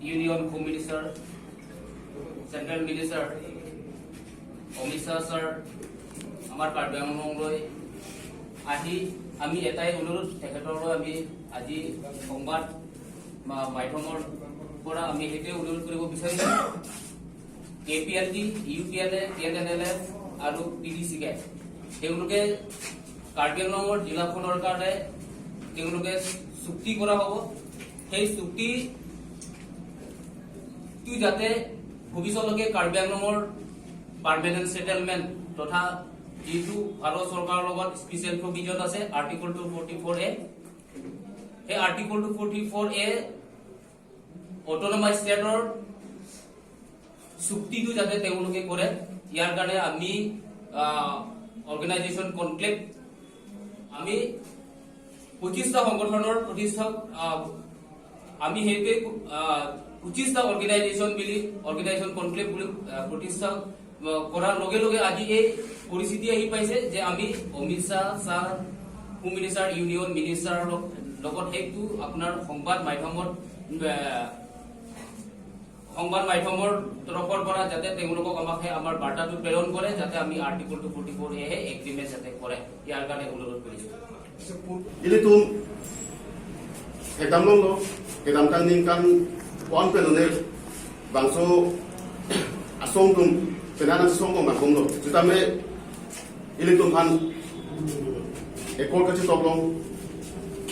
Union home minister, central minister Amit Shah sir আমাৰ কাৰ্বি আংলঙলৈ আহি আমি এটাই অনুৰোধ তেখেতলৈ আমি আজি সংবাদ মাধ্যমৰ পৰা আমি সেইটোৱে অনুৰোধ কৰিব বিচাৰিছোঁ। KPLT, UPLA, TNLA আৰু PDCকে তেওঁলোকে কাৰ্বি আংলঙৰ জিলাখনৰ কাৰণে তেওঁলোকে চুক্তি কৰা হ'ব। সেই চুক্তিটো যাতে ভৱিষ্যতলৈকে কাৰ্বি আংলঙৰ পাৰ্মানেণ্ট সেটেলমেন্ট তথা যিটো ভাৰত চৰকাৰৰ লগত স্পেচিয়েল প্ৰভিজন আছে আৰ্টিকল 244A, সেই আৰ্টিকল 244A অট'নমাছ ষ্টেটৰ চুক্তিটো যাতে তেওঁলোকে কৰে, ইয়াৰ কাৰণে আমি অৰ্গেনাইজেশ্যন কনক্লেভ আমি 25টা সংগঠনৰ প্ৰতিষ্ঠাক আমি সেইটোৱে 25টা অৰ্গেনাইজেশ্যন কনক্লেভ বুলি প্ৰতিষ্ঠা কৰাৰ লগে লগে আজি এই পৰিস্থিতি আহি পাইছে যে আমি Amit Shah sir home minister, union মিনিষ্টাৰৰ লগত সেইটো আপোনাৰ সংবাদ মাধ্যমৰ তৰফৰ পৰা যাতে তেওঁলোকক আমাক আমাৰ বাৰ্তাটো প্ৰেৰণ কৰে যাতে আমি আৰ্টিকল 244A এগ্ৰিমেণ্ট যাতে কৰে, ইয়াৰ কাৰণে অনুৰোধ কৰিছোঁ। Ilitum edamlonglo edamkan ningkan pon penone bangso asongtum penana songko makonglo jitame ilitum han ekor kachi toplong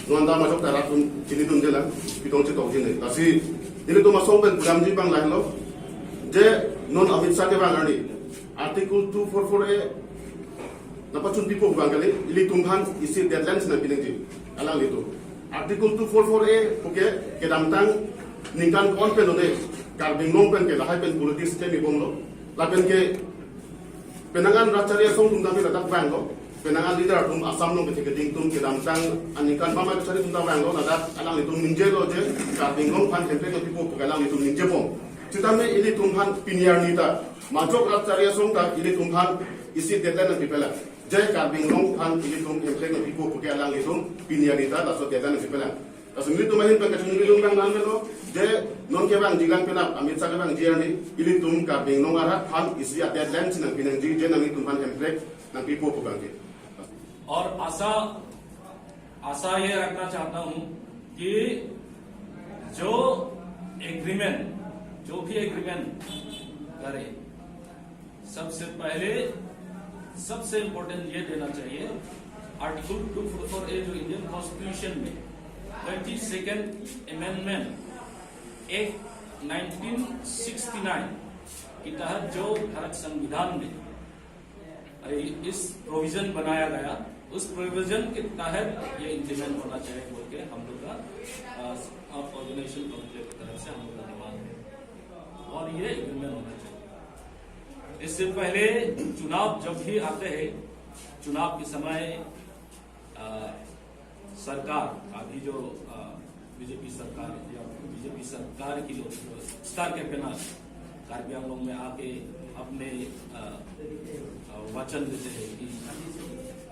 nuanda masok taratum ilitum jela pitong chitok jine kasi ilitum asong pen puramji bang lahlo je non Amit Shah ke bangani article 244A napachun pipo bangale ilitum han isi deadlines na pinengji alang itu article 244A oke kedamtang ningkan kon penone karbing long pen ke lahai pen politics ke mi bonglo lapen ke penangan racharia song tum dami ladak banglo penangan leader tum asam no ke ding tum kedamtang anikan mama chari tum da banglo ladak alang itu ninje lo je karbing long pan temple ke pipo alang itu ninje bong citame ilitum han piniar nita majok racharia song ta ilitum han isi deadline na pipela jai karbing long han ilitum temple ke pipo alang itu piniar nita la so deadline na pipela Asumli tu mahin pagkatun nilong bang nan melo je non ke bang jilang penap Amit Shah ke bang jiani ilitum karbing long arat han isi deadline sinang pinang ji je nang itum han temple nang pipo bang ke और आशा ये रखना चाहता हूं कि जो भी एग्रीमेंट करे सबसे पहले सबसे इम्पोर्टेंट ये देना चाहिए आर्टिकल 244A जो इंडियन कॉन्स्टिट्यूशन में 22nd अमेंडमेंट एक्ट 1969 के तहत जो भारत संविधान में इस प्रोविजन बनाया गया उस प्रोविजन के तहत ये इम्प्लीमेंट होना चाहिए बोल के हम लोग का ऑर्गेनाइजेशन कॉन्क्लेव की तरफ से हम लोग का निर्माण है और ये इम्प्लीमेंट होना चाहिए। इससे पहले चुनाव जब भी आते हैं चुनाव के समय सरकार अभी जो बीजेपी सरकार की जो स्टार कैंपेनर कार्बी आंगलोंग में आके अपने वचन देते हैं कि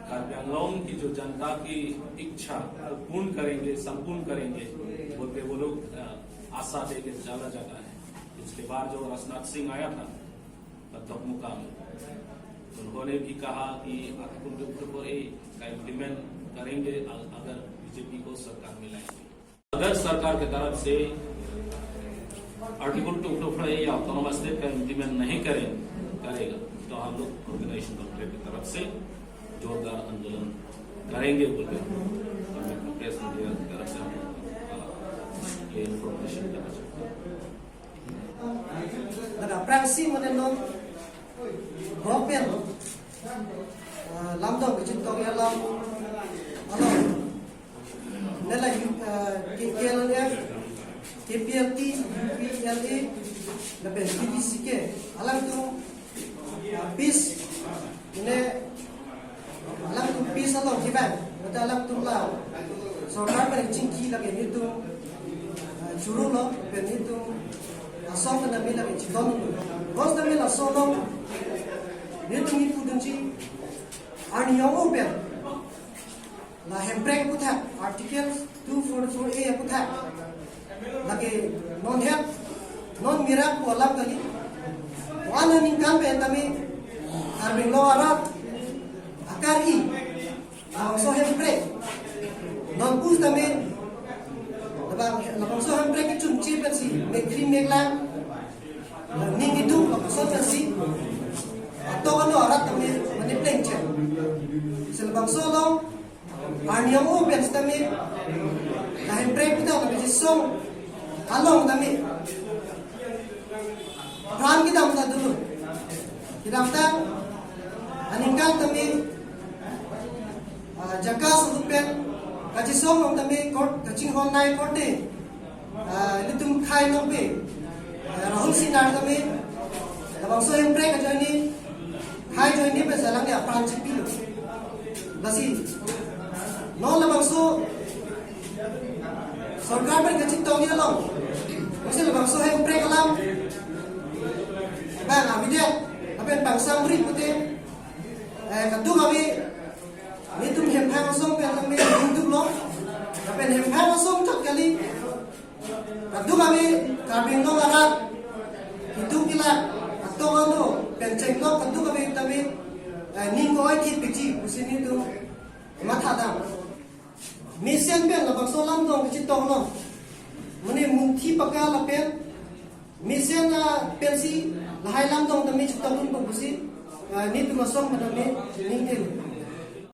कार्बी आंगलोंग की जो जनता की इच्छा वो संपूर्ण करेंगे बोलते वो लोग आशा दे के चला जाता है। इसके बाद जो राजनाथ सिंह आया था तब मुकाम उन्होंने भी कहा कि आर्टिकल 244A का इम्प्लीमेंट करेंगे अगर बीजेपी को सरकार में लाएंगे। अगर सरकार की तरफ से आर्टिकल 244A या ऑटोनोमस स्टेट का इम्प्लीमेंट नहीं करेगा तो हम लोग ऑर्गेनाइजेशन कॉन्क्लेव की तरफ से जोरदार आंदोलन करेंगे बोलकर प्रेस मीडिया की तरफ से ये इन्फॉर्मेशन देना चाहते हैं। प्रांसी मनेनो ब्रॉडबैंड लामदो बिचिन तो यालाम अलो नेला KPLF KPLT UPLA lebih PDCK alam tu bis ini alam tu bis alam kiban betul alam tu lah सरकार पर चिंकी लगे नहीं तो शुरू लो फिर नहीं तो असम में नमी लगे चिकन रोज नमी ला सोलो नहीं तो नहीं पुदंची आनियों पे ला हेम्ब्रेक पुथा आर्टिकल 244A पुथा लगे non health non mirak ko alam kali wana ningkan pe tami arbing lo arat akari ang so hempre non pus tami labang so hempre ke chun chi pe si me krim me lang ning itu so pe si to kano arat tami mani pleng che selabang so long arniam o pe tami na hempre pita tami si song along tami Pran kita mula dulu. Kita mula aningkan kami jaga selupen kaji som kami kacing hon naik kote. Ini tum khai nompe. Rahul sinar kami. Abang so yang break aja ini khai jo ini pesalang ya pran cipi. Basi nol abang so सरकार पर कच्ची तोंगी लो उसे lebang so yang break alam bang abide aben bang samri pute kadung abi ni tum hem phang song pe lam dum lo aben hem phang song chot kali kadung abi kabin lo arat itu kila atau ando penceng lo kadung abi tabi ning ko ai kit pici usini tu matha dam misen pe labang so lam dong kacci tong lo mene munthi pakal apen misen pensi lahai lam dong tami chutang pun busi ni tu masong madame ning